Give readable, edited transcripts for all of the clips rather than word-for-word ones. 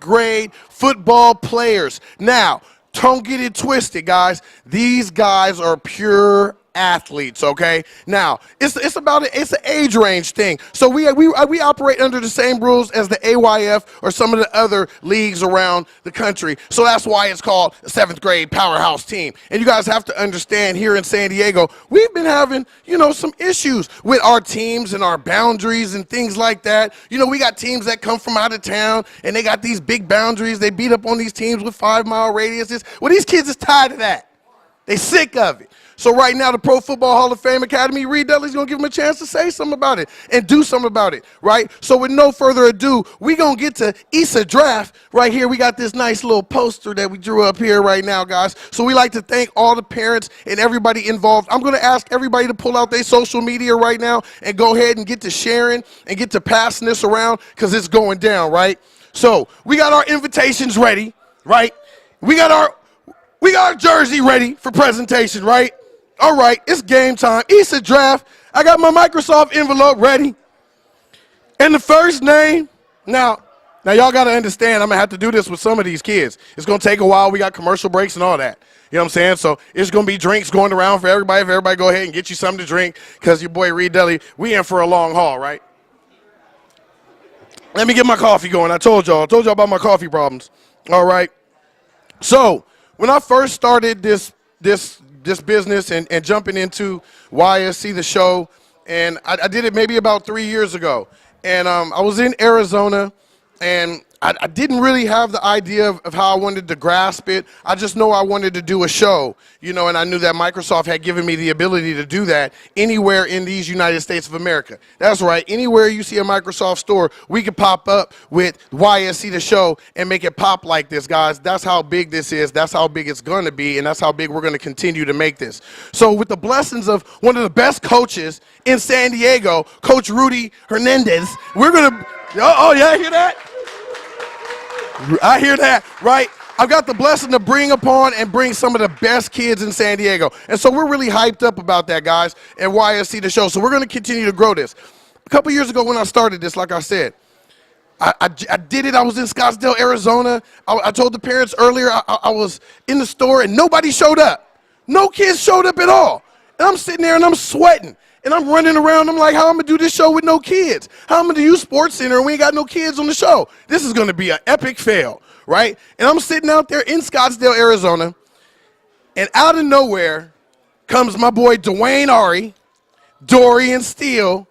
grade football players. Now, don't get it twisted, guys. These guys are pure athletes, okay? Now, it's an age range thing. So we operate under the same rules as the AYF or some of the other leagues around the country. So that's why it's called a 7th grade powerhouse team. And you guys have to understand, here in San Diego, we've been having, some issues with our teams and our boundaries and things like that. We got teams that come from out of town and they got these big boundaries. They beat up on these teams with 5-mile radiuses. Well, these kids is tired of that. They sick of it. So right now, the Pro Football Hall of Fame Academy, Reed Dudley's going to give them a chance to say something about it and do something about it, right? So with no further ado, we're going to get to Issa Draft right here. We got this nice little poster that we drew up here right now, guys. So we like to thank all the parents and everybody involved. I'm going to ask everybody to pull out their social media right now and go ahead and get to sharing and get to passing this around because it's going down, right? So we got our invitations ready, right? We got our jersey ready for presentation, right? All right, it's game time. Issa Draft. I got my Microsoft envelope ready. And the first name, now y'all got to understand, I'm going to have to do this with some of these kids. It's going to take a while. We got commercial breaks and all that. You know what I'm saying? So it's going to be drinks going around for everybody. If everybody go ahead and get you something to drink because your boy Reed Dudley, we in for a long haul, right? Let me get my coffee going. I told y'all about my coffee problems. All right. So when I first started this business and jumping into YSC, the show, and I did it maybe about 3 years ago. And I was in Arizona, and I didn't really have the idea of how I wanted to grasp it. I just know I wanted to do a show, and I knew that Microsoft had given me the ability to do that anywhere in these United States of America. That's right. Anywhere you see a Microsoft store, we could pop up with YSC the show and make it pop like this, guys. That's how big this is. That's how big it's going to be, and that's how big we're going to continue to make this. So with the blessings of one of the best coaches in San Diego, Coach Rudy Hernandez, we're going to – oh, yeah, hear that? I hear that, right? I've got the blessing to bring some of the best kids in San Diego. And so we're really hyped up about that, guys, and YSC the show. So we're going to continue to grow this. A couple years ago when I started this, like I said, I did it. I was in Scottsdale, Arizona. I told the parents earlier I was in the store and nobody showed up. No kids showed up at all. And I'm sitting there and I'm sweating. And I'm running around. I'm like, how am I going to do this show with no kids? How am I going to use SportsCenter and we ain't got no kids on the show? This is going to be an epic fail, right? And I'm sitting out there in Scottsdale, Arizona, and out of nowhere comes my boy Dwayne Ari, Dorian Steele,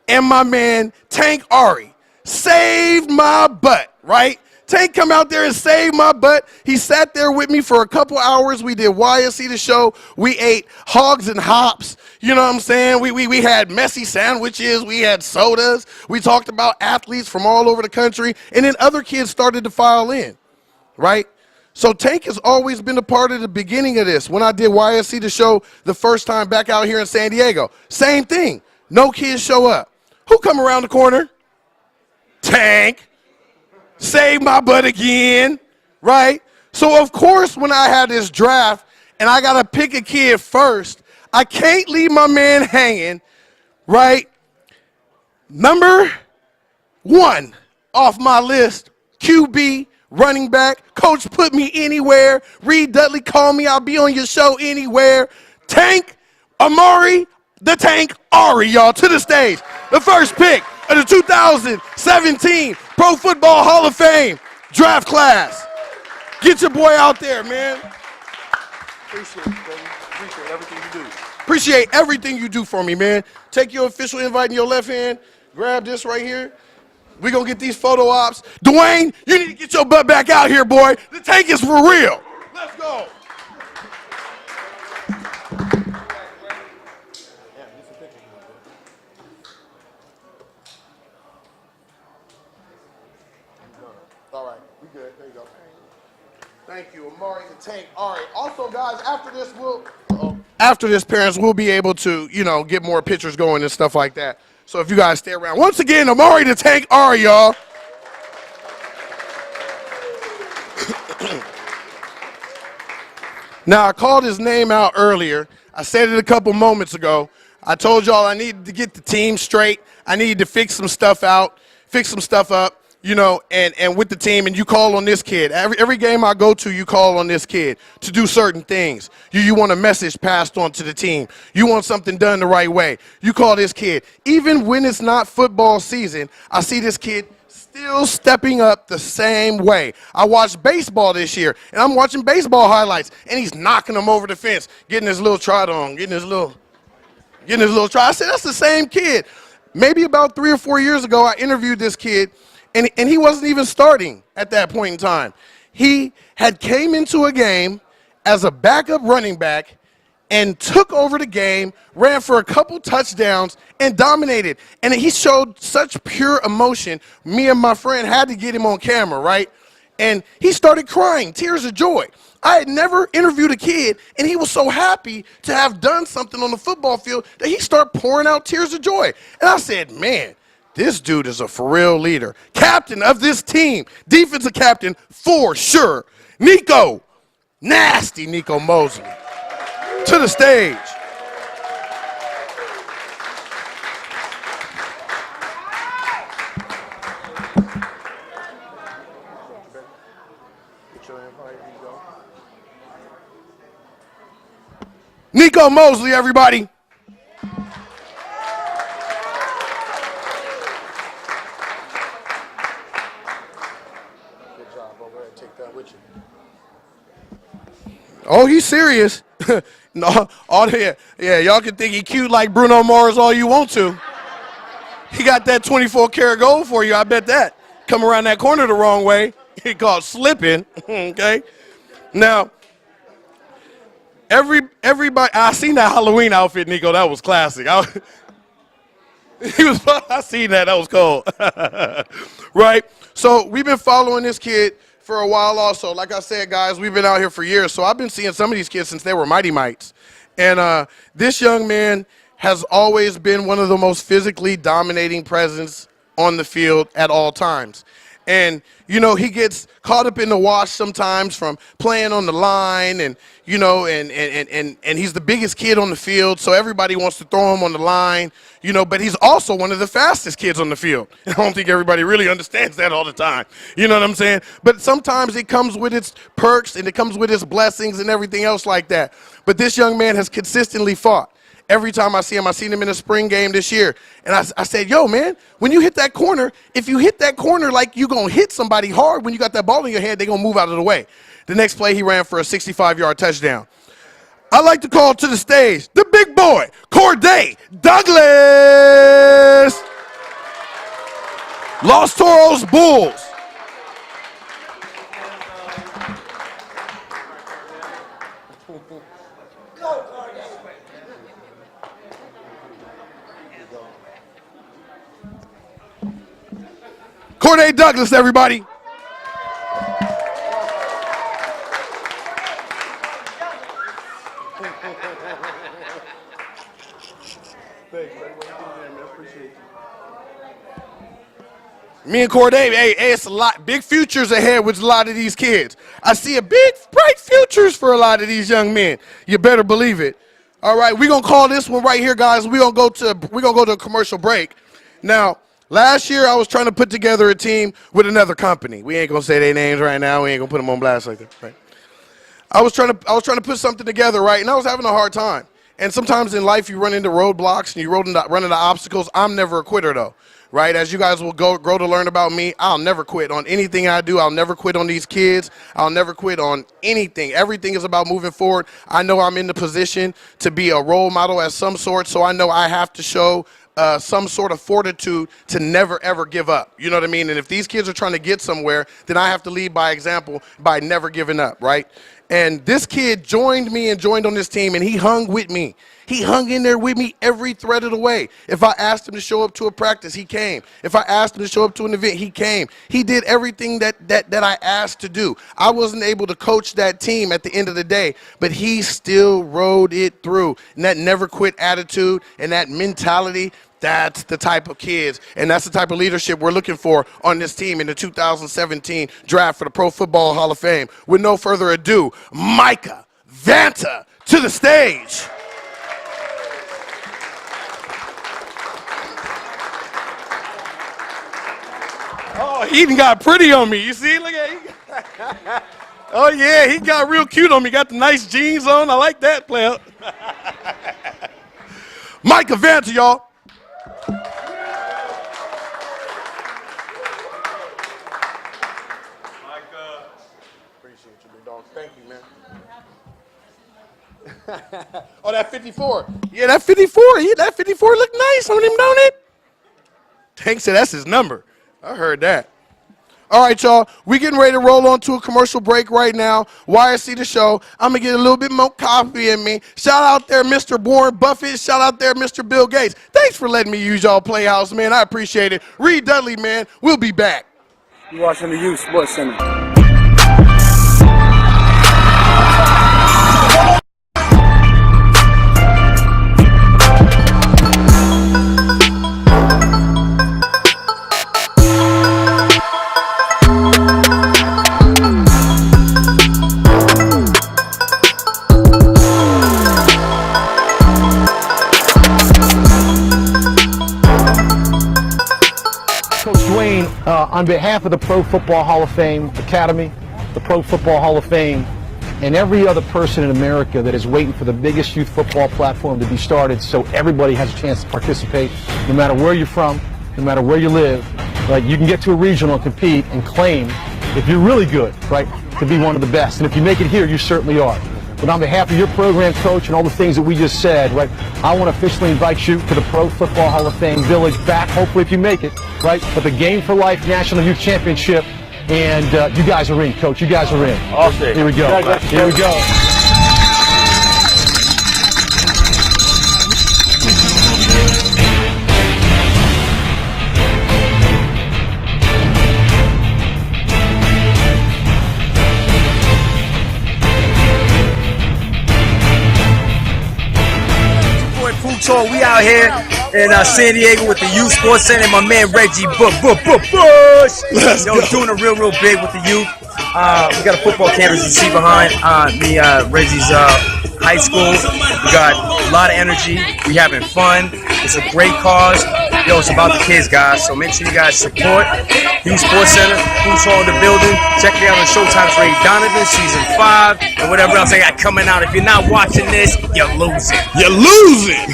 and my man Tank Ari. Saved my butt, right? Tank come out there and saved my butt. He sat there with me for a couple hours. We did YSC the show. We ate hogs and hops. You know what I'm saying? We had messy sandwiches. We had sodas. We talked about athletes from all over the country. And then other kids started to file in, right? So Tank has always been a part of the beginning of this. When I did YSC the show the first time back out here in San Diego, same thing. No kids show up. Who come around the corner? Tank. Save my butt again, right? So, of course, when I had this draft and I got to pick a kid first, I can't leave my man hanging, right? Number 1 off my list, QB, running back. Coach, put me anywhere. Reed Dudley, call me. I'll be on your show anywhere. Tank, Amari, the Tank Ari, y'all, to the stage. The first pick of the 2017 Pro Football Hall of Fame draft class. Get your boy out there, man. Appreciate it, baby. Appreciate everything you do. Appreciate everything you do for me, man. Take your official invite in your left hand. Grab this right here. We're going to get these photo ops. Dwayne, you need to get your butt back out here, boy. The Tank is for real. Let's go. All right, we good. There you go. Thank you, Amari the Tank. All right. Also, guys, after this, parents will be able to, get more pictures going and stuff like that. So if you guys stay around, once again, Amari the Tank Ari, y'all. Now, I called his name out earlier. I said it a couple moments ago. I told y'all I needed to get the team straight. I needed to fix some stuff up. you know, and with the team, and you call on this kid. Every game I go to, you call on this kid to do certain things. You want a message passed on to the team. You want something done the right way. You call this kid. Even when it's not football season, I see this kid still stepping up the same way. I watched baseball this year, and I'm watching baseball highlights, and he's knocking them over the fence, getting his little trot on, getting his little try. I said, that's the same kid. Maybe about 3 or 4 years ago, I interviewed this kid, and he wasn't even starting at that point in time. He had came into a game as a backup running back and took over the game, ran for a couple touchdowns, and dominated. And he showed such pure emotion. Me and my friend had to get him on camera, right? And he started crying, tears of joy. I had never interviewed a kid, and he was so happy to have done something on the football field that he started pouring out tears of joy. And I said, man, this dude is a for real leader. Captain of this team, defensive captain for sure. Nico, nasty Nico Mosley, to the stage. Nico Mosley, everybody. Oh, he's serious. No, yeah, y'all can think he cute like Bruno Mars all you want to. He got that 24 karat gold for you, I bet that. Come around that corner the wrong way, he called slipping, okay? Now, everybody, I seen that Halloween outfit, Nico, that was classic. I seen that was cold, right? So we've been following this kid for a while also. Like I said, guys, we've been out here for years. So I've been seeing some of these kids since they were Mighty Mites. And this young man has always been one of the most physically dominating presence on the field at all times. And, you know, he gets caught up in the wash sometimes from playing on the line and, you know, and he's the biggest kid on the field, so everybody wants to throw him on the line, you know, but he's also one of the fastest kids on the field. I don't think everybody really understands that all the time. You know what I'm saying? But sometimes it comes with its perks and it comes with its blessings and everything else like that. But this young man has consistently fought. Every time I see him, I seen him in a spring game this year. And I said, yo, man, when you hit that corner, if you hit that corner like you going to hit somebody hard when you got that ball in your head, they're going to move out of the way. The next play, he ran for a 65-yard touchdown. I'd like to call to the stage the big boy, Corday Douglas. Los Toros Bulls. Corday Douglas, everybody. Me and Corday, hey, it's a lot, big futures ahead with a lot of these kids. I see a big, bright futures for a lot of these young men. You better believe it. All right, we're gonna call this one right here, guys. We're gonna go to a commercial break. Now, last year I was trying to put together a team with another company. We ain't gonna say their names right now. We ain't gonna put them on blast like that, right? I was trying to put something together, right? And I was having a hard time. And sometimes in life you run into roadblocks and you run into obstacles. I'm never a quitter though. Right, as you guys will grow to learn about me, I'll never quit on anything I do. I'll never quit on these kids. I'll never quit on anything. Everything is about moving forward. I know I'm in the position to be a role model of some sort, so I know I have to show some sort of fortitude to never, ever give up. You know what I mean? And if these kids are trying to get somewhere, then I have to lead by example by never giving up, right? And this kid joined me and joined on this team, and he hung with me. He hung in there with me every thread of the way. If I asked him to show up to a practice, he came. If I asked him to show up to an event, he came. He did everything that I asked to do. I wasn't able to coach that team at the end of the day, but he still rode it through. And that never quit attitude and that mentality, that's the type of kids and that's the type of leadership we're looking for on this team in the 2017 draft for the Pro Football Hall of Fame. With no further ado, Micah Vanta to the stage. Oh, he even got pretty on me. You see? Look at him. Oh, yeah, he got real cute on me. Got the nice jeans on. I like that, player. Mike Avanta, y'all. Appreciate you, big dog. Thank you, man. Oh, that 54. Yeah, that 54. Yeah, that 54 look nice on him, don't it? Tank said that's his number. I heard that. All right, y'all. We getting ready to roll on to a commercial break right now. YSC the show. I'm going to get a little bit more coffee in me. Shout out there, Mr. Warren Buffett. Shout out there, Mr. Bill Gates. Thanks for letting me use y'all Playhouse, man. I appreciate it. Reed Dudley, man. We'll be back. You're watching the Youth Sports Center. On behalf of the Pro Football Hall of Fame Academy, the Pro Football Hall of Fame, and every other person in America that is waiting for the biggest youth football platform to be started so everybody has a chance to participate, no matter where you're from, no matter where you live, right? You can get to a regional and compete and claim, if you're really good, right, to be one of the best. And if you make it here, you certainly are. But on behalf of your program, coach, and all the things that we just said, right, I want to officially invite you to the Pro Football Hall of Fame Village back, hopefully if you make it, right, for the Game for Life National Youth Championship. And you guys are in, coach. You guys are in. Awesome. Here we go. Here we go. We out here in San Diego with the Youth Sports Center. My man Reggie Bush, doing it real big with the youth. We got a football campus you see behind me. Reggie's high school. We got a lot of energy. We having fun. It's a great cause. Yo, it's about the kids, guys. So make sure you guys support Youth Sports Center. Who's all in the building? Check me out on Showtime's Ray Donovan, season 5, and whatever else I got coming out. If you're not watching this, you're losing. You're losing.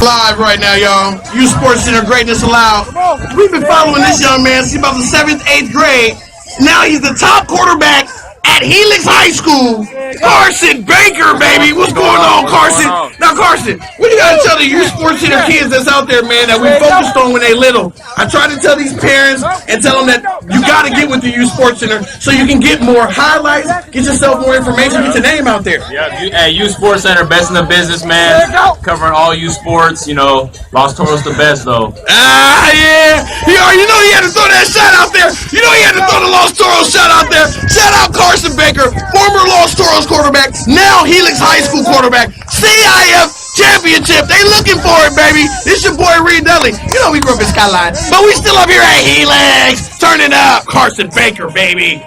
Live right now, y'all. Youth Sports Center, greatness allowed. We've been following this young man since about the 7th, 8th grade. Now he's the top quarterback at Helix High School. Carson Baker, baby. What's going on, Carson? Now, Carson, what do you got to tell the Youth Sports Center kids that's out there, man, that we focused on when they little? I try to tell these parents and tell them that you got to get with the Youth Sports Center so you can get more highlights, get yourself more information, get your name out there. Yeah, at Youth Sports Center, best in the business, man. Covering all youth sports, you know. Los Toros the best, though. Yeah. You know he had to throw that shot out there. You know he had to throw the Los Toros shot out there. Shout out Carson Baker, former Los Toros quarterback, now Helix High School quarterback, CIF championship. They looking for it, baby. This your boy Reed Dudley. You know we grew up in Skyline, but we still up here at Helix. Turn it up, Carson Baker, baby.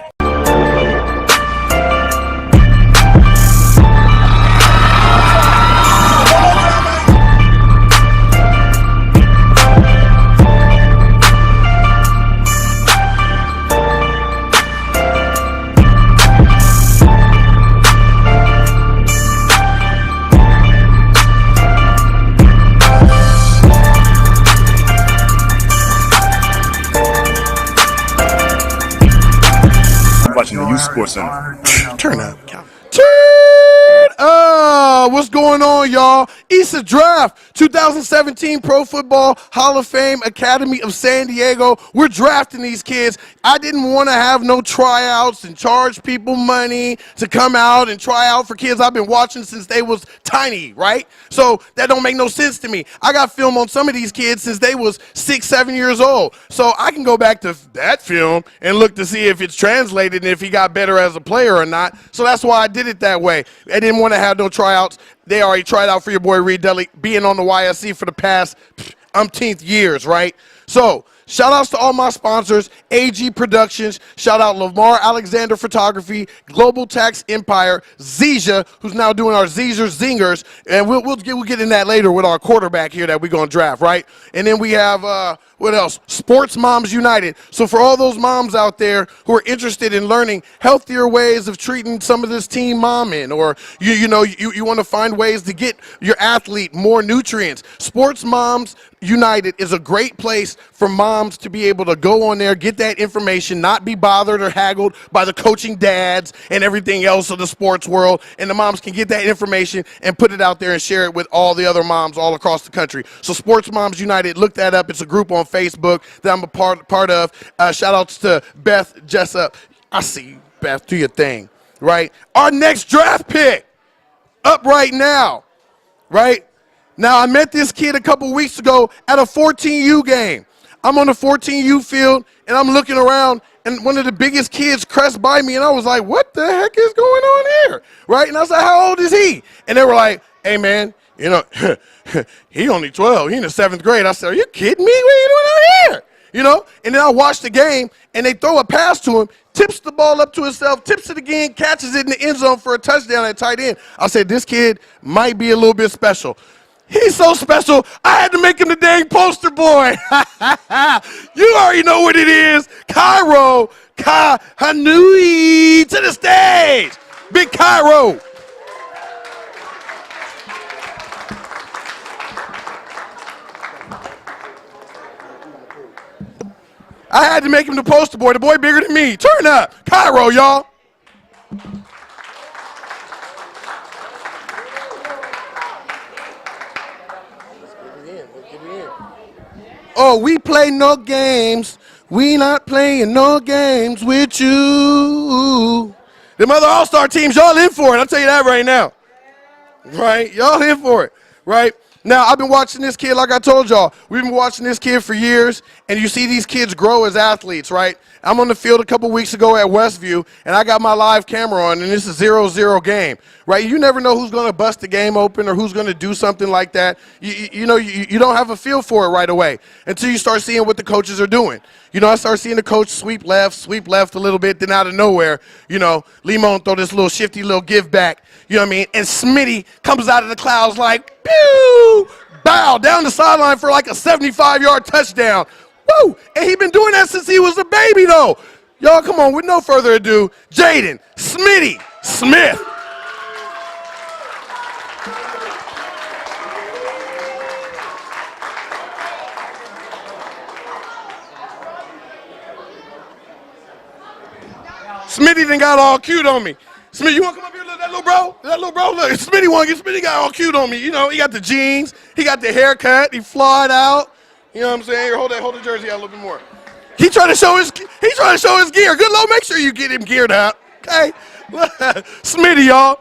Watching the Youth Sports Center. Turn up. Turn What's going on, y'all? It's a draft. 2017 Pro Football Hall of Fame Academy of San Diego. We're drafting these kids. I didn't want to have no tryouts and charge people money to come out and try out for kids I've been watching since they was tiny, right? So that don't make no sense to me. I got film on some of these kids since they was 6, 7 years old. So I can go back to that film and look to see if it's translated and if he got better as a player or not. So that's why I did it that way. I didn't want to have no tryouts. They already tried out for your boy Reed Dudley, being on the YSC for the past umpteenth years, right? So shout outs to all my sponsors, AG Productions, shout out Lamar Alexander Photography, Global Tax Empire, Zija, who's now doing our Zizers Zingers, and we'll get in that later with our quarterback here that we're going to draft, right? And then we have, what else? Sports Moms United. So for all those moms out there who are interested in learning healthier ways of treating some of this teen momming, or you want to find ways to get your athlete more nutrients, Sports Moms United is a great place for moms to be able to go on there, get that information, not be bothered or haggled by the coaching dads and everything else of the sports world, and the moms can get that information and put it out there and share it with all the other moms all across the country. So Sports Moms United, look that up. It's a group on Facebook that I'm a part of. Shout outs to Beth Jessup. I see you, Beth. Do your thing, right? Our next draft pick up right now, right? Now, I met this kid a couple weeks ago at a 14U game. I'm on the 14U field, and I'm looking around, and one of the biggest kids crest by me, and I was like, what the heck is going on here, right? And I was like, how old is he? And they were like, hey, man, he only 12. He in the 7th grade. I said, are you kidding me? What are you doing out here? And then I watched the game, and they throw a pass to him, tips the ball up to himself, tips it again, catches it in the end zone for a touchdown at tight end. I said, this kid might be a little bit special. He's so special, I had to make him the dang poster boy. You already know what it is. Cairo Hanui to the stage. Big Cairo. I had to make him the poster boy. The boy bigger than me. Turn up. Cairo, y'all. Oh, we play no games. We not playing no games with you. Them other all-star teams, y'all in for it. I'll tell you that right now. Right? Y'all in for it. Right? Now, I've been watching this kid, like I told y'all. We've been watching this kid for years, and you see these kids grow as athletes, right? I'm on the field a couple weeks ago at Westview, and I got my live camera on, and it's a 0-0 game, right? You never know who's going to bust the game open or who's going to do something like that. You don't have a feel for it right away until you start seeing what the coaches are doing. I start seeing the coach sweep left a little bit, then out of nowhere, Limon throw this little shifty little give back, you know what I mean? And Smitty comes out of the clouds like, pew, bow, down the sideline for like a 75-yard touchdown. Woo! And he been doing that since he was a baby, though. Y'all, come on, with no further ado, Jaden Smitty Smith. Smitty done got all cute on me. Smitty, you want to come up here, look, that little bro? That little bro, look, Smitty got all cute on me. He got the jeans, he got the haircut, he flied out. You know what I'm saying? Here, hold the jersey out a little bit more. He trying to show his gear. Good Lord, make sure you get him geared up. Okay? Smitty, y'all.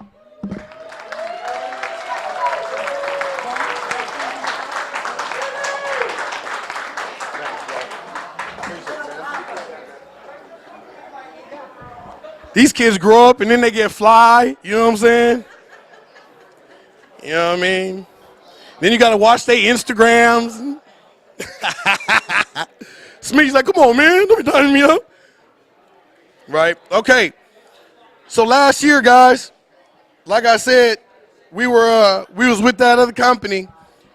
These kids grow up and then they get fly, you know what I'm saying? You know what I mean? Then you got to watch their Instagrams. Smitty's like, come on, man, don't be tying me up. Right? Okay. So last year, guys, like I said, we was with that other company,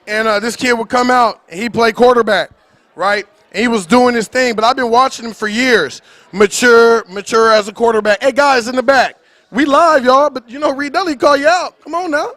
and this kid would come out and he played quarterback, right? And he was doing his thing, but I've been watching him for years. Mature as a quarterback. Hey, guys in the back, we live, y'all, but Reed Dudley call you out. Come on now.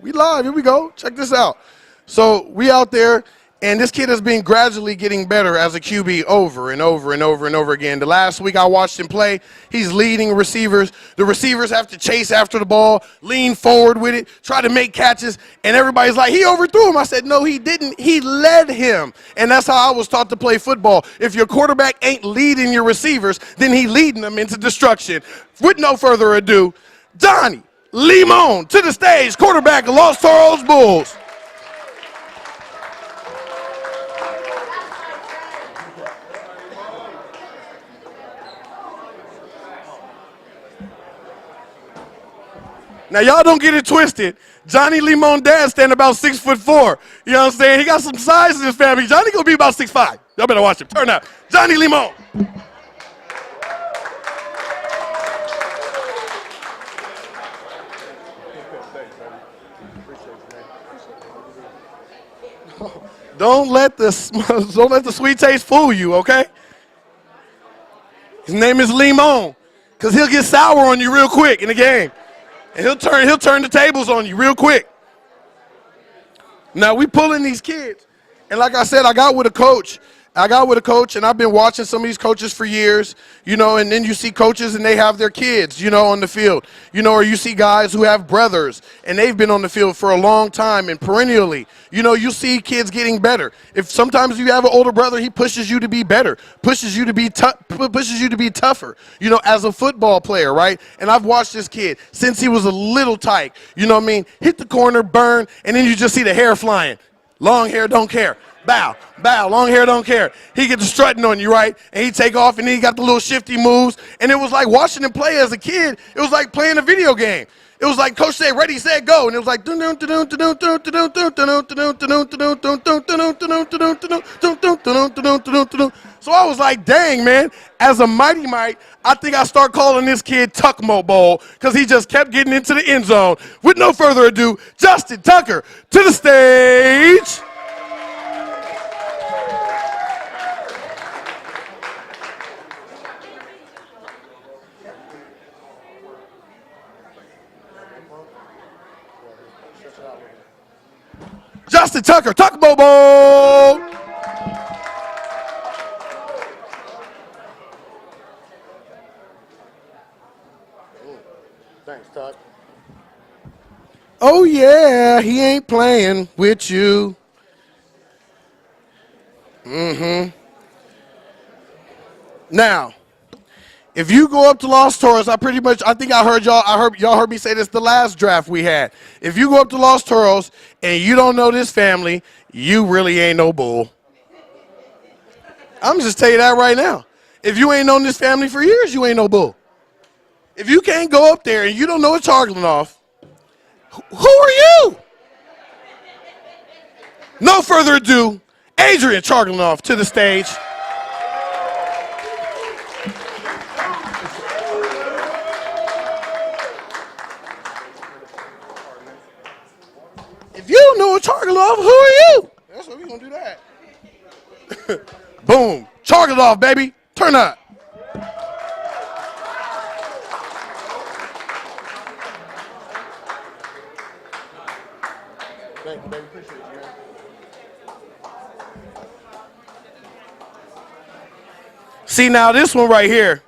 We live. Here we go. Check this out. So we out there, And this kid has been gradually getting better as a QB over and over and over and over again. The last week I watched him play, he's leading receivers. The receivers have to chase after the ball, lean forward with it, try to make catches, and everybody's like, he overthrew him. I said, no, he didn't. He led him. And that's how I was taught to play football. If your quarterback ain't leading your receivers, then he leading them into destruction. With no further ado, Johnny Limon to the stage, quarterback of Los Toros Bulls. Now, y'all don't get it twisted. Johnny Limon dad stand about 6'4". You know what I'm saying? He got some size in his family. Johnny gonna be about 6'5". Y'all better watch him. Turn up. Johnny Limon. Don't let the sweet taste fool you, okay? His name is Limon, because he'll get sour on you real quick in the game. And he'll turn the tables on you real quick. Now we pulling these kids, and like I said, I got with a coach, and I've been watching some of these coaches for years, you know, and then you see coaches and they have their kids, you know, on the field, you know, or you see guys who have brothers and they've been on the field for a long time and perennially, you know, you see kids getting better. If sometimes you have an older brother, he pushes you to be better, pushes you to be tougher, you know, as a football player, right? And I've watched this kid since he was a little tyke, you know what I mean? Hit the corner, burn, and then you just see the hair flying. Long hair, don't care. Bow, long hair, don't care. He gets strutting on you, right? And he take off, and then he got the little shifty moves. And it was like watching him play as a kid. It was like playing a video game. It was like coach said, ready, set, go. And it was like, so I was like, dang, man, as a Mighty Mite, I think I start calling this kid Tuckmo Bowl because he just kept getting into the end zone. With no further ado, Justin Tucker to the stage. Justin Tucker, Tuckmo Bowl. Thanks, Tuck. Oh, yeah, he ain't playing with you. Now, if you go up to Los Toros, I think y'all heard me say this the last draft we had. If you go up to Los Toros and you don't know this family, you really ain't no bull. I'm just tell you that right now. If you ain't known this family for years, you ain't no bull. If you can't go up there and you don't know what Chargling off, who are you? No further ado, Adrian Chargling to the stage. If you don't know what Chargling, who are you? That's what we're going to do that. Boom. Chargling, baby. Turn up. Thank you, baby. Appreciate you, man. See, now this one right here,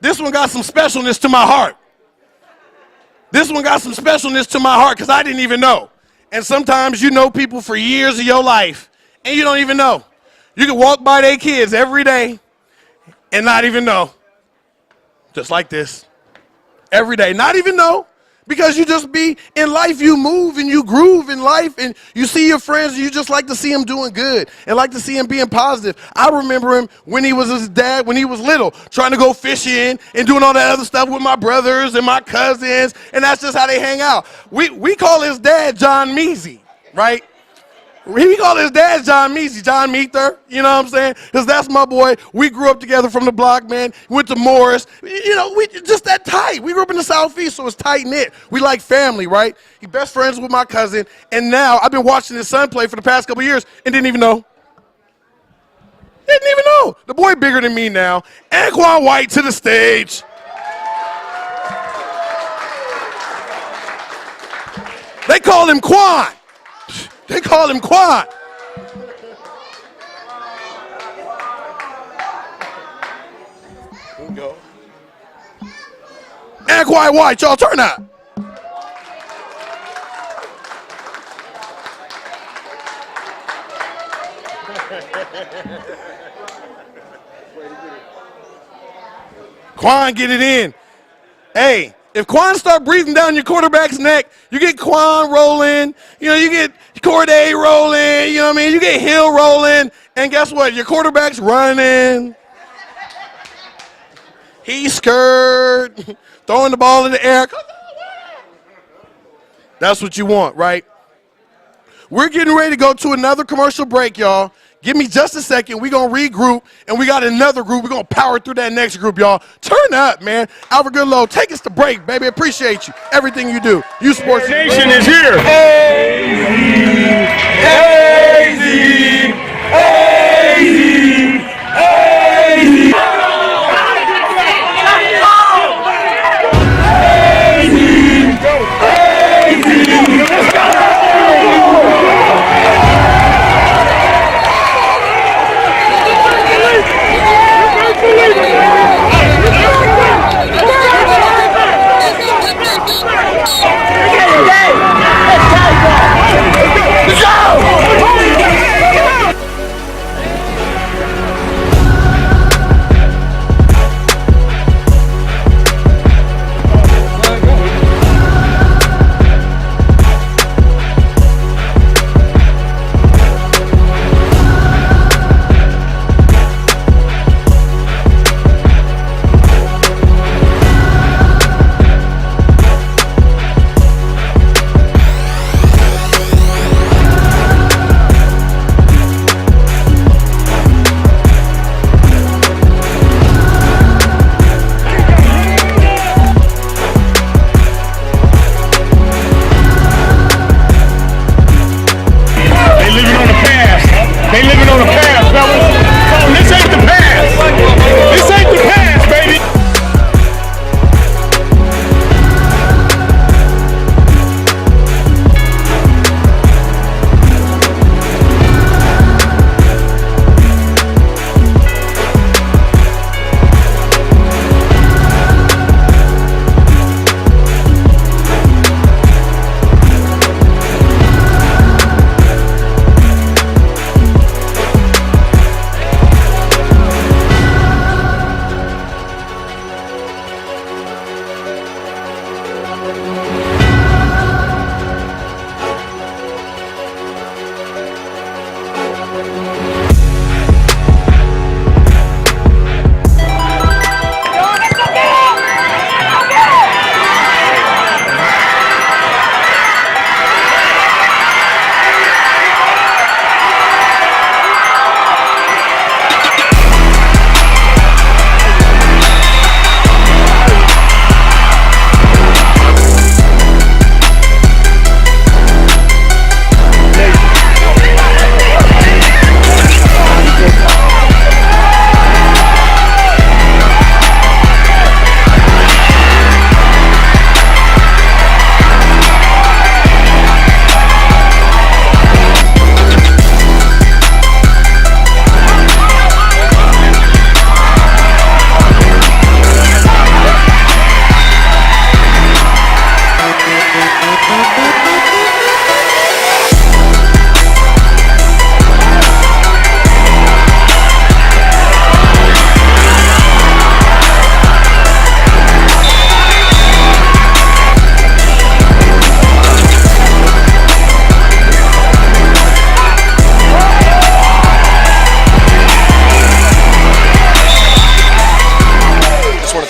this one got some specialness to my heart. This one got some specialness to my heart because I didn't even know. And sometimes you know people for years of your life, and you don't even know. You can walk by their kids every day and not even know. Just like this. Every day. Not even know. Because you just be in life, you move and you groove in life, and you see your friends, and you just like to see them doing good and like to see him being positive. I remember him when he was his dad, when he was little, trying to go fishing and doing all that other stuff with my brothers and my cousins, and that's just how they hang out. We call his dad John Measy, right? We call his dad John Measy, John Meether, you know what I'm saying? Because that's my boy. We grew up together from the block, man. Went to Morris. You know, we just that tight. We grew up in the Southeast, so it's tight-knit. We like family, right? He best friends with my cousin, and now I've been watching his son play for the past couple years and didn't even know. Didn't even know. The boy bigger than me now. Anquan White to the stage. They call him Quan. They call him Quan. and Quiet White. Y'all turn up. Quan, get it in. Hey, if Quan start breathing down your quarterback's neck, you get Quan rolling, you know, you get Corday rolling, you know what I mean? You get Hill rolling, and guess what? Your quarterback's running. He's scared, throwing the ball in the air. That's what you want, right? We're getting ready to go to another commercial break, y'all. Give me just a second. We're going to regroup, and we got another group. We're going to power through that next group, y'all. Turn up, man. Albert Goodlow, take us to break, baby. Appreciate you. Everything you do. You Sports Nation is here.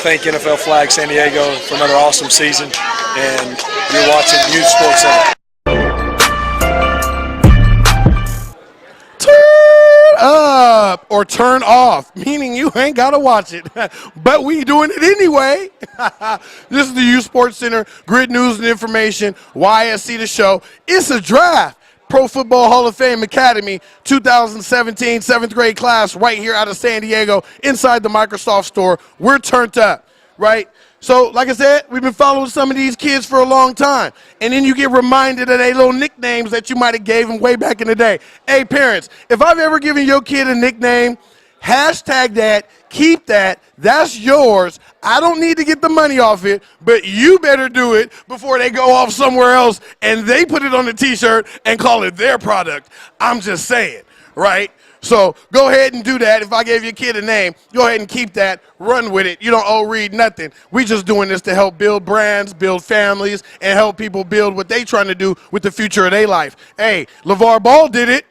Thank NFL Flag San Diego for another awesome season, and you're watching Youth Sports Center. Turn up or turn off, meaning you ain't got to watch it, but we doing it anyway. This is the Youth Sports Center, grid news and information, YSC the show. It's a draft. Pro Football Hall of Fame Academy 2017 7th grade class right here out of San Diego inside the Microsoft store. We're turned up, right? So, like I said, we've been following some of these kids for a long time. And then you get reminded of their little nicknames that you might have gave them way back in the day. Hey, parents, if I've ever given your kid a nickname, hashtag that, keep that, that's yours. I don't need to get the money off it, but you better do it before they go off somewhere else and they put it on the t-shirt and call it their product. I'm just saying, right? So go ahead and do that. If I gave your kid a name, go ahead and keep that, run with it. You don't owe Reed nothing. We just doing this to help build brands, build families, and help people build what they trying to do with the future of their life. Hey, LeVar Ball did it.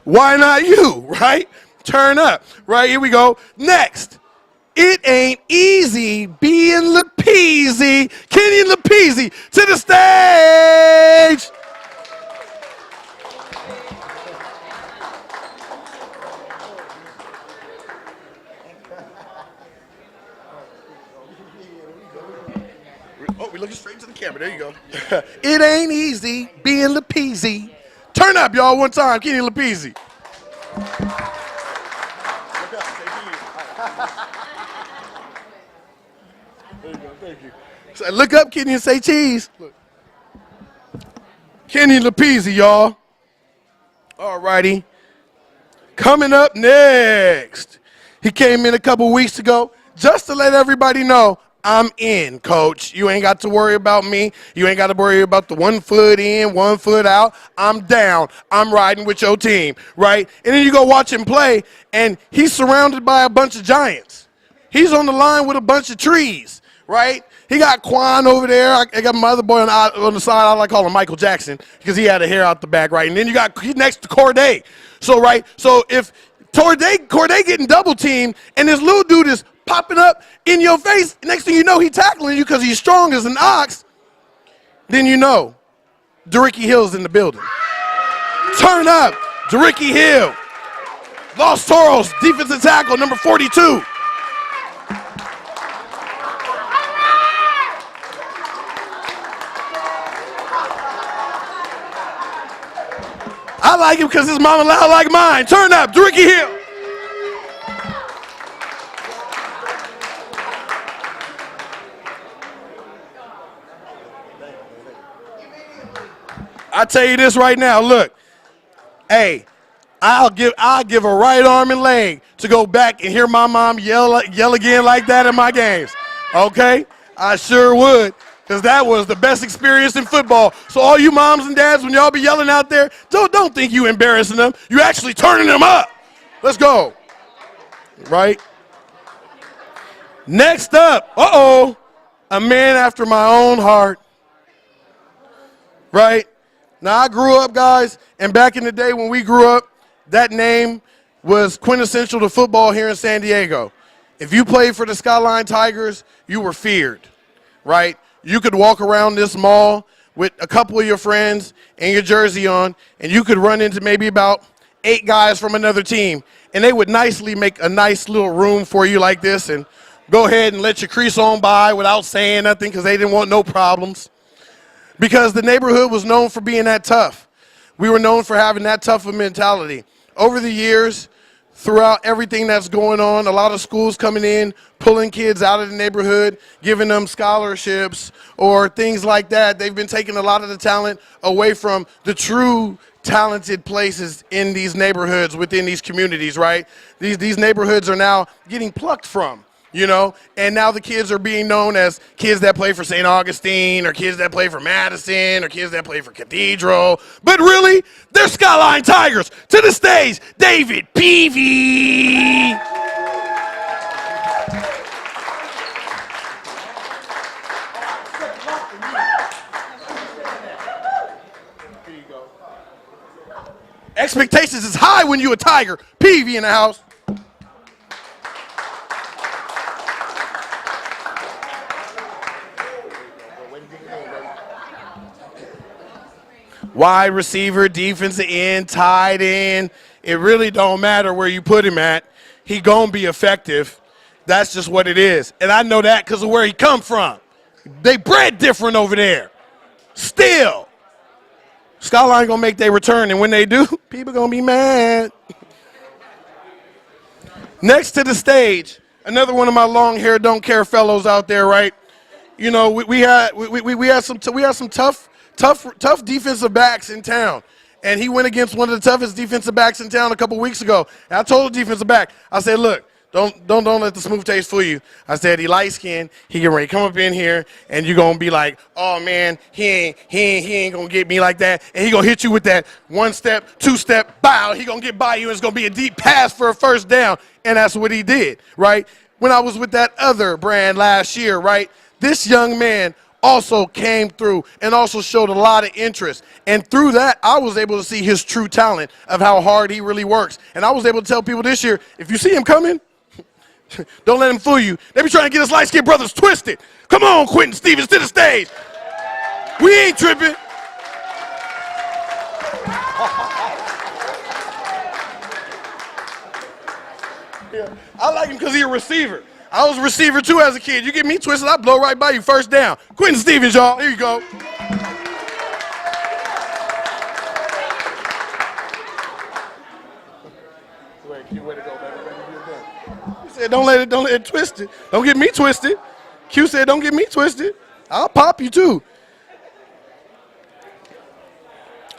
Why not you, right? Turn up, right? Here we go. Next. It ain't easy being Lapeezy. Kenny Lapeezy to the stage. Oh, we're looking straight to the camera. There you go. It ain't easy being Lapeezy. Turn up, y'all, one time. Kenny Lapeezy. There you go. Thank you. So look up, Kenny, and say cheese. Look. Kenny Lapeezy, y'all. All righty. Coming up next. He came in a couple weeks ago just to let everybody know, I'm in, coach. You ain't got to worry about me. You ain't got to worry about the 1 foot in, 1 foot out. I'm down. I'm riding with your team, right? And then you go watch him play, and he's surrounded by a bunch of giants. He's on the line with a bunch of trees, right? He got Quan over there. I got my other boy on the side. I like to call him Michael Jackson because he had a hair out the back, right? And then he's next to Corday. So, right, so if Corday getting double teamed and this little dude is popping up in your face, next thing you know, he tackling you because he's strong as an ox, then you know Dericky Hill's in the building. Turn up, Dericky Hill. Los Toros, defensive tackle, number 42. I like him because his mama loud like mine. Turn up, Dericky Hill. I tell you this right now, look, hey, I'll give a right arm and leg to go back and hear my mom yell again like that in my games, okay? I sure would, because that was the best experience in football. So all you moms and dads, when y'all be yelling out there, don't think you embarrassing them. You actually turning them up. Let's go, right? Next up, a man after my own heart, right? Now, I grew up, guys, and back in the day when we grew up, that name was quintessential to football here in San Diego. If you played for the Skyline Tigers, you were feared, right? You could walk around this mall with a couple of your friends and your jersey on, and you could run into maybe about 8 guys from another team, and they would nicely make a nice little room for you like this and go ahead and let you crease on by without saying nothing because they didn't want no problems. Because the neighborhood was known for being that tough. We were known for having that tough of a mentality. Over the years, throughout everything that's going on, a lot of schools coming in, pulling kids out of the neighborhood, giving them scholarships or things like that. They've been taking a lot of the talent away from the true talented places in these neighborhoods, within these communities, right? These neighborhoods are now getting plucked from. You know, and now the kids are being known as kids that play for St. Augustine or kids that play for Madison or kids that play for Cathedral. But really, they're Skyline Tigers. To the stage, David Peavy. Expectations is high when you a Tiger. Peavy in the house. Wide receiver, defensive end, tight end. It really don't matter where you put him at. He gonna be effective. That's just what it is. And I know that because of where he come from. They bred different over there. Still. Skyline gonna make their return, and when they do, people gonna be mad. Next to the stage, another one of my long hair, don't care fellows out there, right? You know, we had some tough defensive backs in town. And he went against one of the toughest defensive backs in town a couple weeks ago. And I told the defensive back, I said, look, Don't let the smooth taste fool you. I said he light skinned, he get ready to come up in here, and you're gonna be like, oh man, he ain't gonna get me like that, and he gonna hit you with that 1 step, 2 step, bow. He gonna get by you, and it's gonna be a deep pass for a first down, and that's what he did, right? When I was with that other brand last year, right? This young man also came through and also showed a lot of interest. And through that, I was able to see his true talent of how hard he really works. And I was able to tell people this year, if you see him coming, don't let him fool you. They be trying to get us light-skinned brothers twisted. Come on, Quentin Stevens, to the stage. We ain't tripping. I like him because he's a receiver. I was a receiver too as a kid. You get me twisted, I blow right by you, first down. Quentin Stevens, y'all. Here you go. He said, don't let it twist it. Don't get me twisted. Q said, don't get me twisted. I'll pop you too.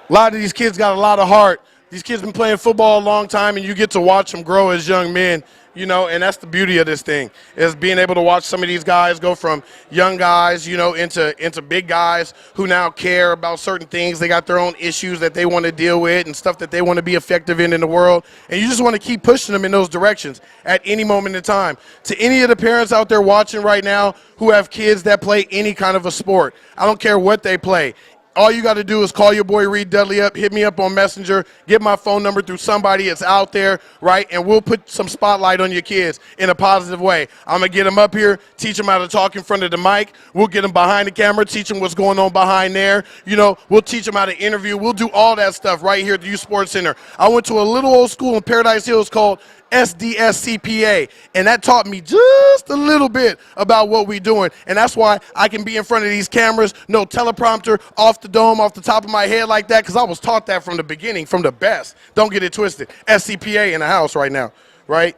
A lot of these kids got a lot of heart. These kids been playing football a long time, and you get to watch them grow as young men, you know, and that's the beauty of this thing, is being able to watch some of these guys go from young guys, you know, into big guys who now care about certain things. They got their own issues that they want to deal with and stuff that they want to be effective in the world, and you just want to keep pushing them in those directions at any moment in time. To any of the parents out there watching right now who have kids that play any kind of a sport, I don't care what they play. All you got to do is call your boy Reed Dudley up, hit me up on Messenger, get my phone number through somebody that's out there, right? And we'll put some spotlight on your kids in a positive way. I'm going to get them up here, teach them how to talk in front of the mic. We'll get them behind the camera, teach them what's going on behind there. You know, we'll teach them how to interview. We'll do all that stuff right here at the Youth Sports Center. I went to a little old school in Paradise Hills called SDSCPA, and that taught me just a little bit about what we're doing, and that's why I can be in front of these cameras, no teleprompter, off the dome, off the top of my head like that, because I was taught that from the beginning, from the best. Don't get it twisted. SCPA in the house right now, right?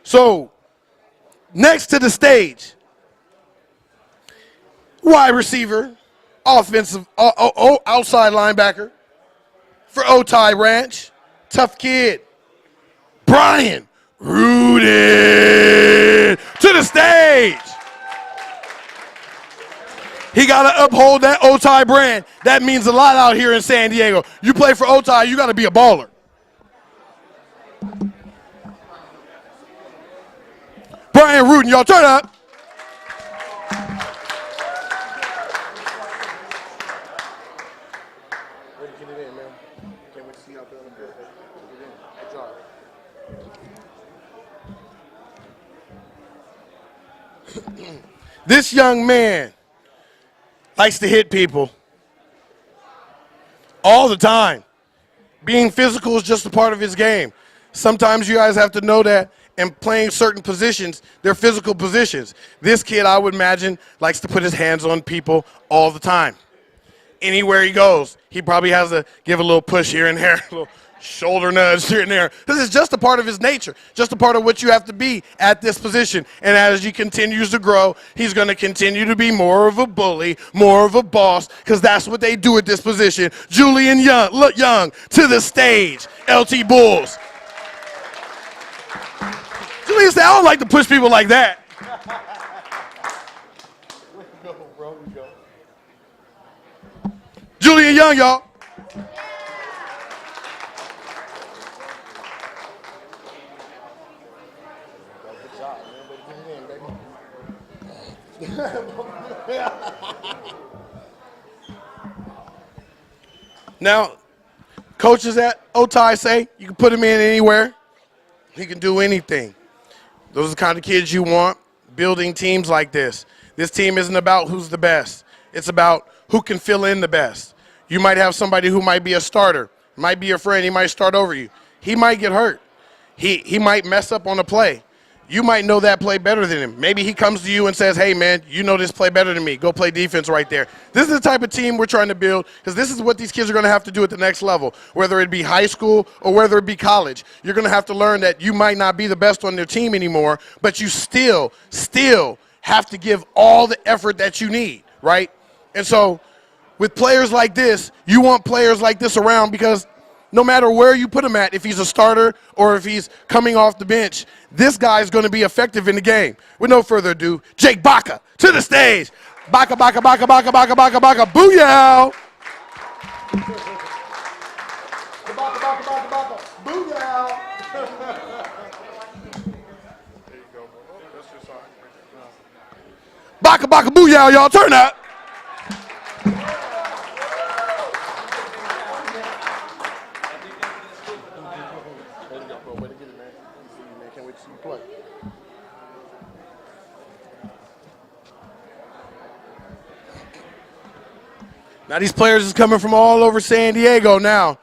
So, next to the stage, wide receiver, offensive, outside linebacker for Otay Ranch, tough kid, Brian Rudin to the stage. He got to uphold that Otay brand. That means a lot out here in San Diego. You play for Otay, you got to be a baller. Brian Rudin, y'all turn up. This young man likes to hit people all the time. Being physical is just a part of his game. Sometimes you guys have to know that, and playing certain positions, they're physical positions. This kid, I would imagine, likes to put his hands on people all the time. Anywhere he goes, he probably has to give a little push here and there, a little shoulder nudge here and there. This is just a part of his nature, just a part of what you have to be at this position. And as he continues to grow, he's going to continue to be more of a bully, more of a boss, because that's what they do at this position. Julian Young to the stage. LT Bulls. Julian said, I don't like to push people like that. Julian Young, y'all. Now, coaches at Otay say you can put him in anywhere. He can do anything. Those are the kind of kids you want, building teams like this. This team isn't about who's the best. It's about who can fill in the best. You might have somebody who might be a starter, might be your friend, he might start over you. He might get hurt. He might mess up on a play. You might know that play better than him. Maybe he comes to you and says, hey, man, you know this play better than me. Go play defense right there. This is the type of team we're trying to build, because this is what these kids are going to have to do at the next level, whether it be high school or whether it be college. You're going to have to learn that you might not be the best on their team anymore, but you still have to give all the effort that you need, right? And so with players like this, you want players like this around, because no matter where you put him at, if he's a starter or if he's coming off the bench, this guy is going to be effective in the game. With no further ado, Jake Baca to the stage. Baca, Baca, Baca, Baca, Baca, Baca, Baca, booyah! Baca, Baca, Baca, Baca, booyah! There you go, bro. That's your sign. Baca, Baca, booyah, y'all. Turn up. Now these players is coming from all over San Diego now,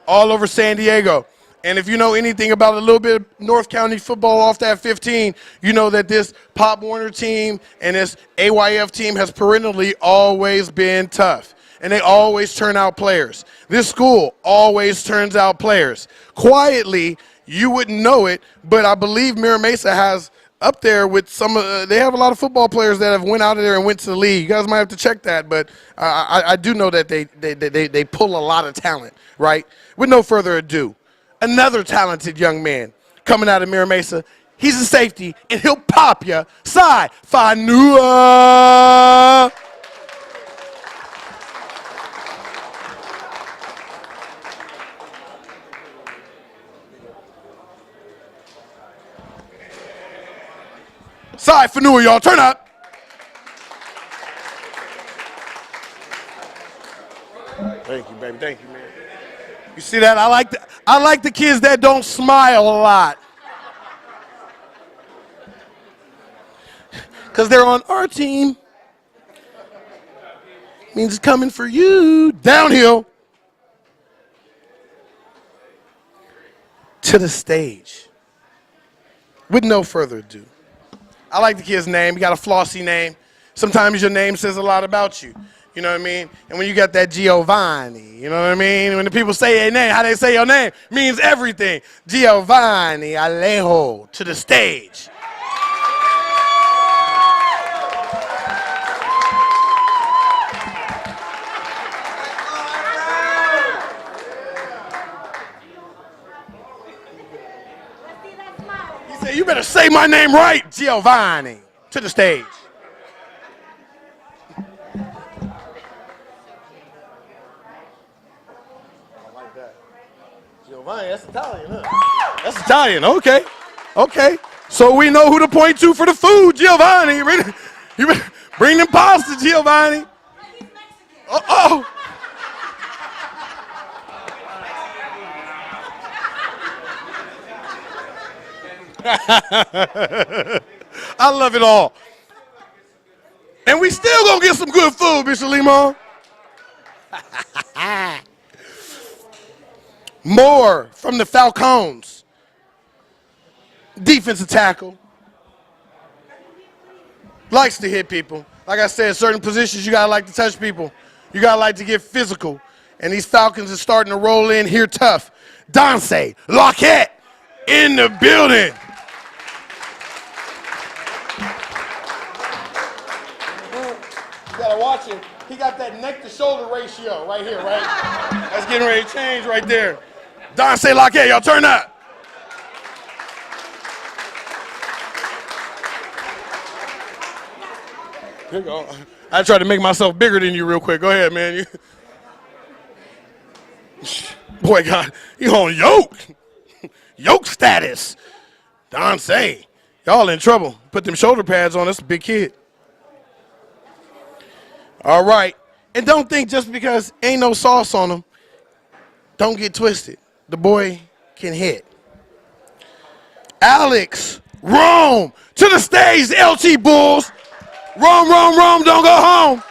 all over San Diego. And if you know anything about a little bit of North County football off that 15, you know that this Pop Warner team and this AYF team has perennially always been tough. And they always turn out players. This school always turns out players. Quietly, you wouldn't know it, but I believe Mira Mesa has up there with some they have a lot of football players that have went out of there and went to the league. You guys might have to check that, but I do know that they pull a lot of talent, right? With no further ado, another talented young man coming out of Mira Mesa. He's a safety, and he'll pop ya. Sai Fanua. Sai Fanua, y'all. Turn up. Thank you, baby. Thank you, man. You see that? I like the kids that don't smile a lot. Because they're on our team. Means it's coming for you. Downhill. To the stage. With no further ado. I like the kid's name. He got a flossy name. Sometimes your name says a lot about you. You know what I mean? And when you got that Giovanni, you know what I mean? When the people say your name, how they say your name means everything. Giovanni Alejo to the stage. He said, you better say my name right, Giovanni, to the stage. Giovanni, that's Italian, huh? That's Italian, okay. Okay. So we know who to point to for the food, Giovanni. You bring them pasta, Giovanni. Uh-oh. I love it all. And we still gonna get some good food, Mr. Limon. More from the Falcons. Defensive tackle. Likes to hit people. Like I said, certain positions you gotta like to touch people. You gotta like to get physical. And these Falcons are starting to roll in here tough. Dance Lockett in the building. You gotta watch him. He got that neck to shoulder ratio right here, right? That's getting ready to change right there. Dance Lockett, y'all turn up. Here you go. I tried to make myself bigger than you real quick. Go ahead, man. Boy, God, you on yoke. Yoke status. Dance. Y'all in trouble. Put them shoulder pads on. That's a big kid. All right. And don't think just because ain't no sauce on him, don't get twisted. The boy can hit. Alex Rome to the stage, the LT Bulls. Rome, don't go home.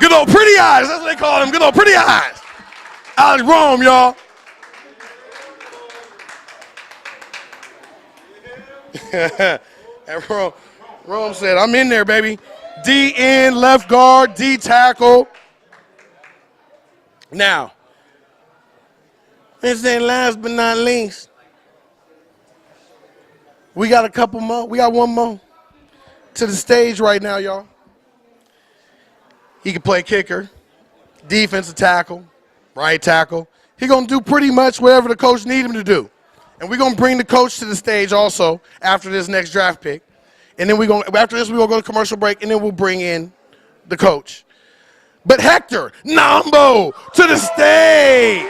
Good old pretty eyes, that's what they call him, good old pretty eyes. Alex Rome, y'all. And Rome said, I'm in there, baby. D in, left guard, D tackle. Now, and then last but not least, We got a couple more. We got one more to the stage right now, y'all. He can play kicker, defensive tackle, right tackle. He gonna do pretty much whatever the coach need him to do. And we're gonna bring the coach to the stage also after this next draft pick. And then after this, we're gonna go to commercial break, and then we'll bring in the coach. But Hector Nambo to the stage.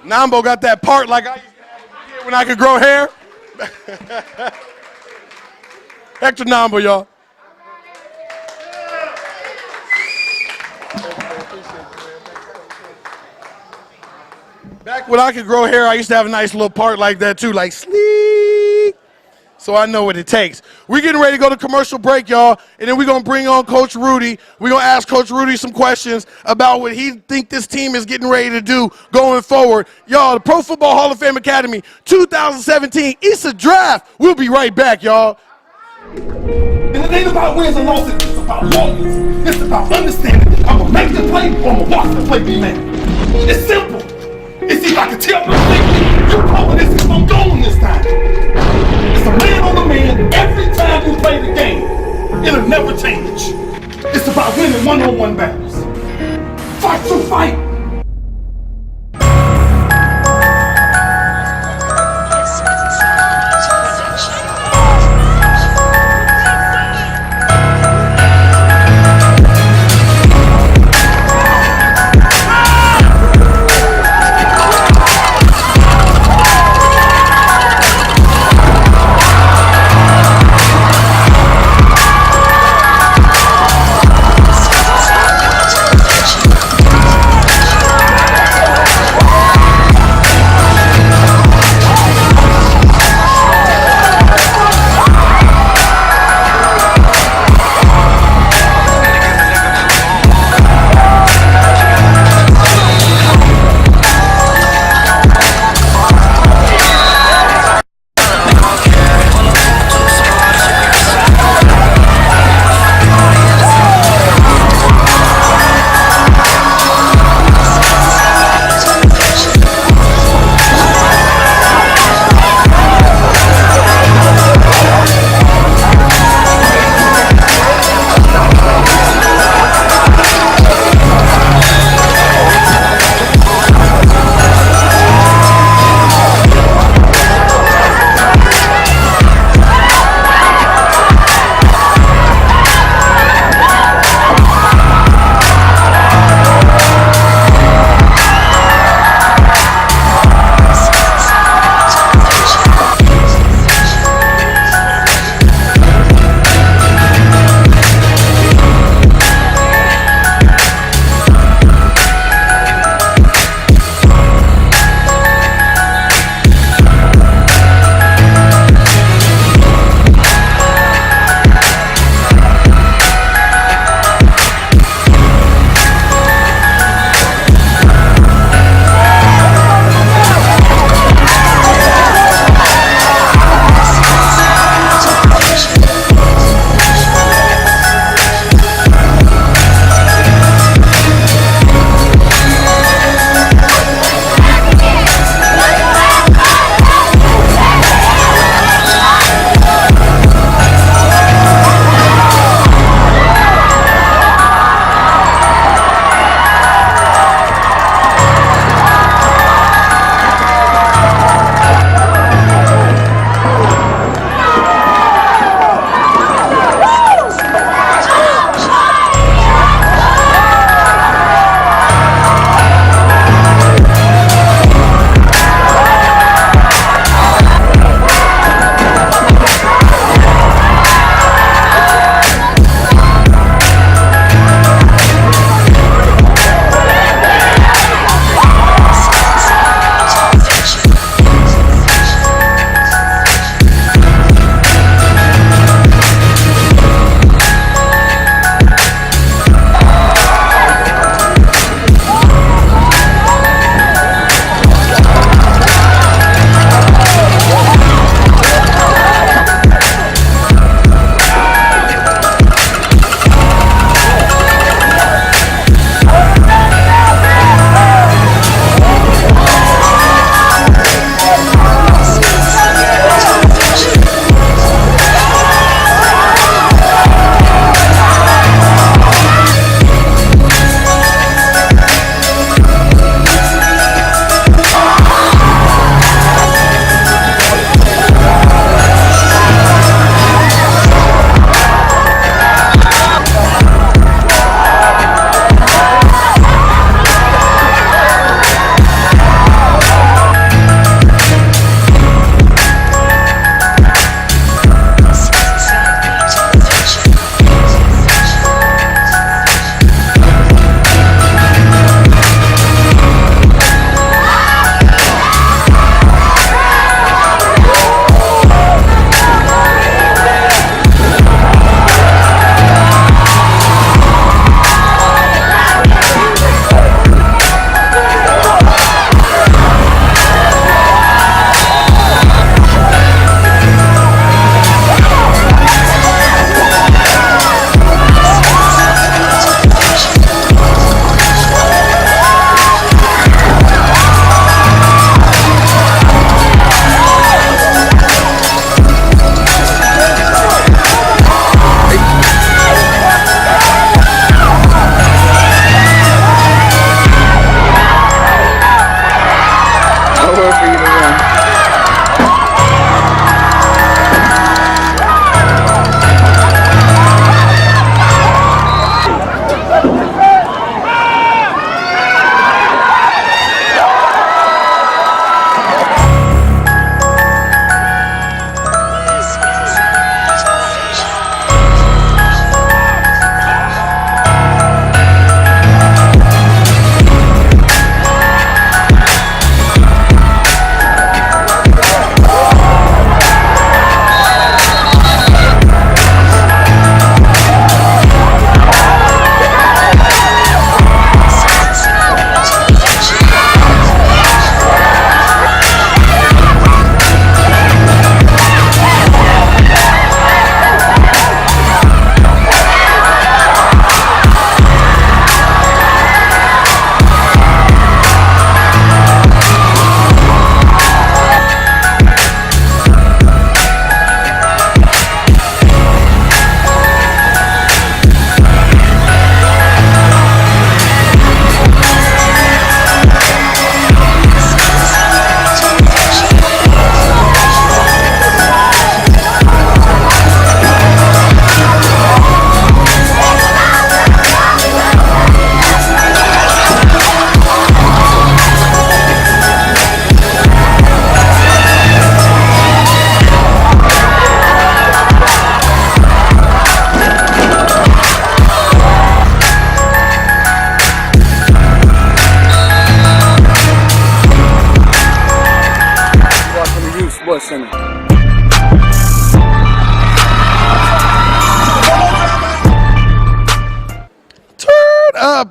Nambo got that part like I used to have when I could grow hair. Hector Nambo, y'all. Back when I could grow hair, I used to have a nice little part like that too, like sleek. So I know what it takes. We're getting ready to go to commercial break, y'all, and then we're going to bring on Coach Rudy. We're going to ask Coach Rudy some questions about what he think this team is getting ready to do going forward. Y'all, the Pro Football Hall of Fame Academy 2017, it's a draft. We'll be right back, y'all. And it ain't about wins and losses, it's about loyalty. It's about understanding. I'm going to make the play or I'm going to watch the play be made. It's simple. It's either I can tell the thing, you cover this because I'm going this time. It's a man on the man every time you play the game. It'll never change. It's about winning one-on-one battles. Fight to fight.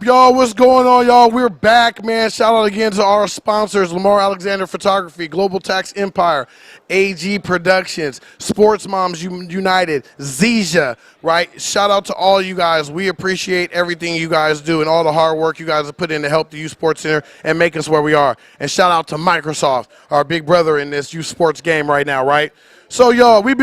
up, y'all? What's going on, y'all? We're back, man. Shout out again to our sponsors, Lamar Alexander Photography, Global Tax Empire, AG Productions, Sports Moms United, Zizia, right? Shout out to all you guys. We appreciate everything you guys do and all the hard work you guys have put in to help the Youth Sports Center and make us where we are. And shout out to Microsoft, our big brother in this youth sports game right now, right? So, y'all, we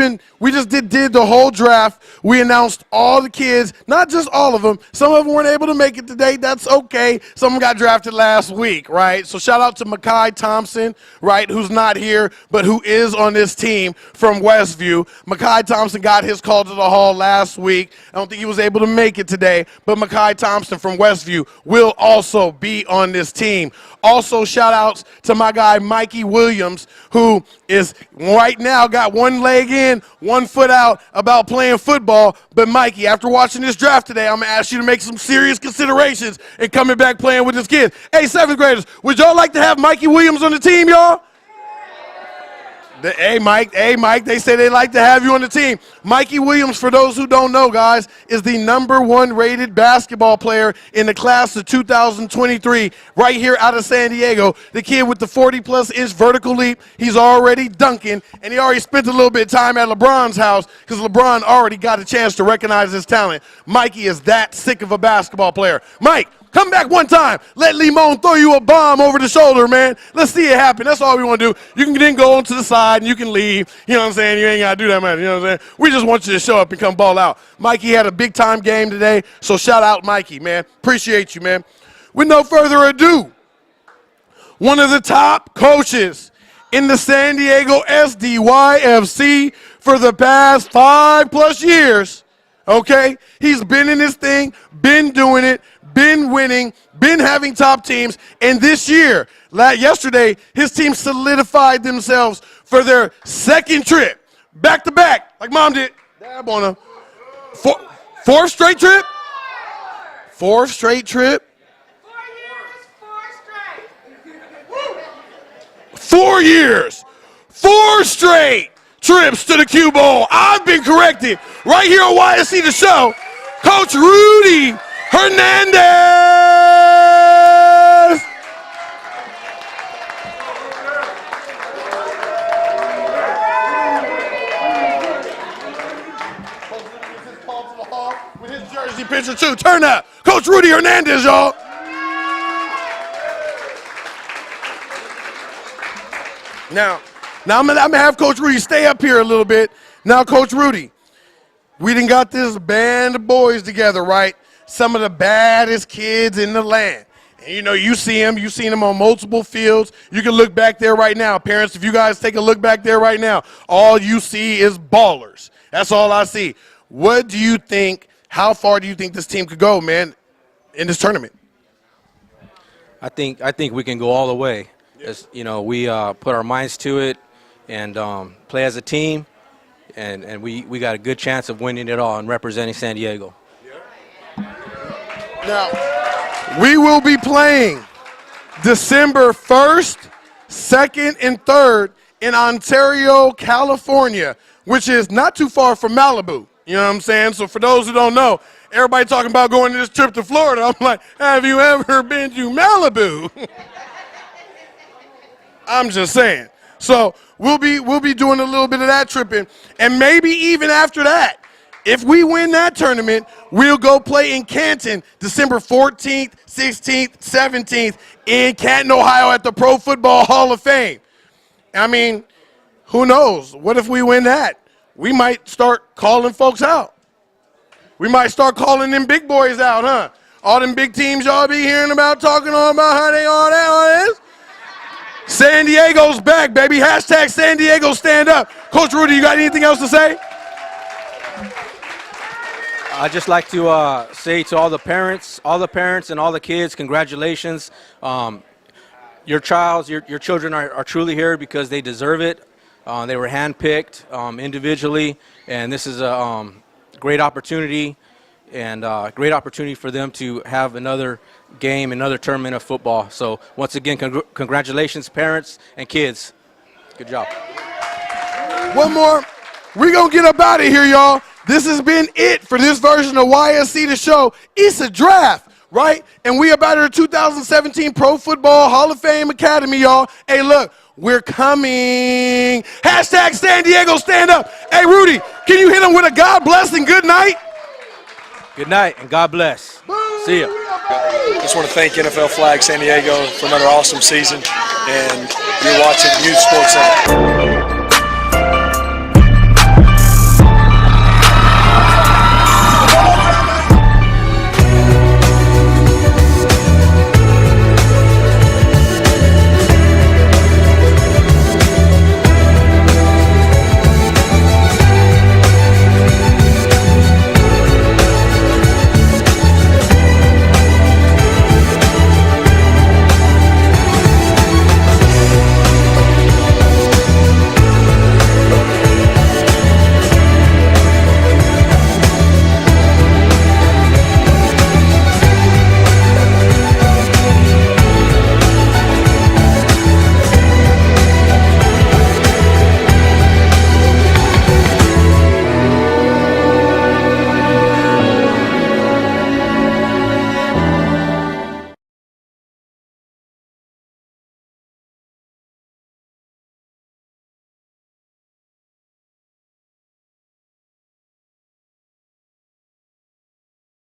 just did the whole draft. We announced all the kids, not just all of them. Some of them weren't able to make it today. That's okay. Some of them got drafted last week, right? So shout out to Mekhi Thompson, right, who's not here, but who is on this team from Westview. Mekhi Thompson got his call to the hall last week. I don't think he was able to make it today, but Mekhi Thompson from Westview will also be on this team. Also, shout outs to my guy Mikey Williams, who is right now got one leg in, 1 foot out about playing football. But Mikey, after watching this draft today, I'm going to ask you to make some serious considerations in coming back playing with his kids. Hey, 7th graders, would y'all like to have Mikey Williams on the team, y'all? Hey, Mike, they say they'd like to have you on the team. Mikey Williams, for those who don't know, guys, is the #1 rated basketball player in the class of 2023 right here out of San Diego. The kid with the 40-plus inch vertical leap. He's already dunking, and he already spent a little bit of time at LeBron's house because LeBron already got a chance to recognize his talent. Mikey is that sick of a basketball player. Mike, come back one time. Let Limon throw you a bomb over the shoulder, man. Let's see it happen. That's all we want to do. You can then go on to the side and you can leave. You know what I'm saying? You ain't got to do that, man. You know what I'm saying? We just want you to show up and come ball out. Mikey had a big-time game today, so shout out Mikey, man. Appreciate you, man. With no further ado, one of the top coaches in the San Diego SDYFC for the past 5+ years, okay? He's been in this thing, been doing it, been winning, been having top teams, and this year, yesterday, his team solidified themselves for their 2nd trip, back-to-back, like Mom did. Dab on him. 4th straight trip? 4th straight trip? 4 years, 4 straight trips to the Q Bowl. I've been corrected right here on YSC The Show. Coach Rudy Hernandez. With his jersey picture too. Turn up. Coach Rudy Hernandez, y'all. Now I'm gonna have Coach Rudy stay up here a little bit. Now, Coach Rudy, we done got this band of boys together, right? Some of the baddest kids in the land. And you know, you see them. You've seen them on multiple fields. You can look back there right now. Parents, if you guys take a look back there right now, all you see is ballers. That's all I see. What do you think, how far do you think this team could go, man, in this tournament? I think we can go all the way. As, you know, we put our minds to it and play as a team, and we got a good chance of winning it all and representing San Diego. Now, we will be playing December 1st, 2nd, and 3rd in Ontario, California, which is not too far from Malibu. You know what I'm saying? So for those who don't know, everybody talking about going to this trip to Florida. I'm like, have you ever been to Malibu? I'm just saying. So we'll be doing a little bit of that tripping, and maybe even after that, if we win that tournament, we'll go play in Canton December 14th, 16th, 17th in Canton, Ohio at the Pro Football Hall of Fame. I mean, who knows? What if we win that? We might start calling folks out. We might start calling them big boys out, huh? All them big teams y'all be hearing about, talking all about how they all that, all this. San Diego's back, baby. Hashtag San Diego stand up. Coach Rudy, you got anything else to say? I'd just like to say to all the parents and all the kids, congratulations. Your children are truly here because they deserve it. They were handpicked individually, and this is a great opportunity, and great opportunity for them to have another game, another tournament of football. So once again, congratulations, parents and kids. Good job. One more. We're going to get up out of here, y'all. This has been it for this version of YSC The Show. It's a draft. right? And we about our 2017 Pro Football Hall of Fame Academy, y'all. Hey, look, we're coming. Hashtag San Diego stand up. Hey, Rudy, can you hit him with a God bless and good night? Good night and God bless. See ya. Just want to thank NFL Flag San Diego for another awesome season, and you're watching Youth Sports Center.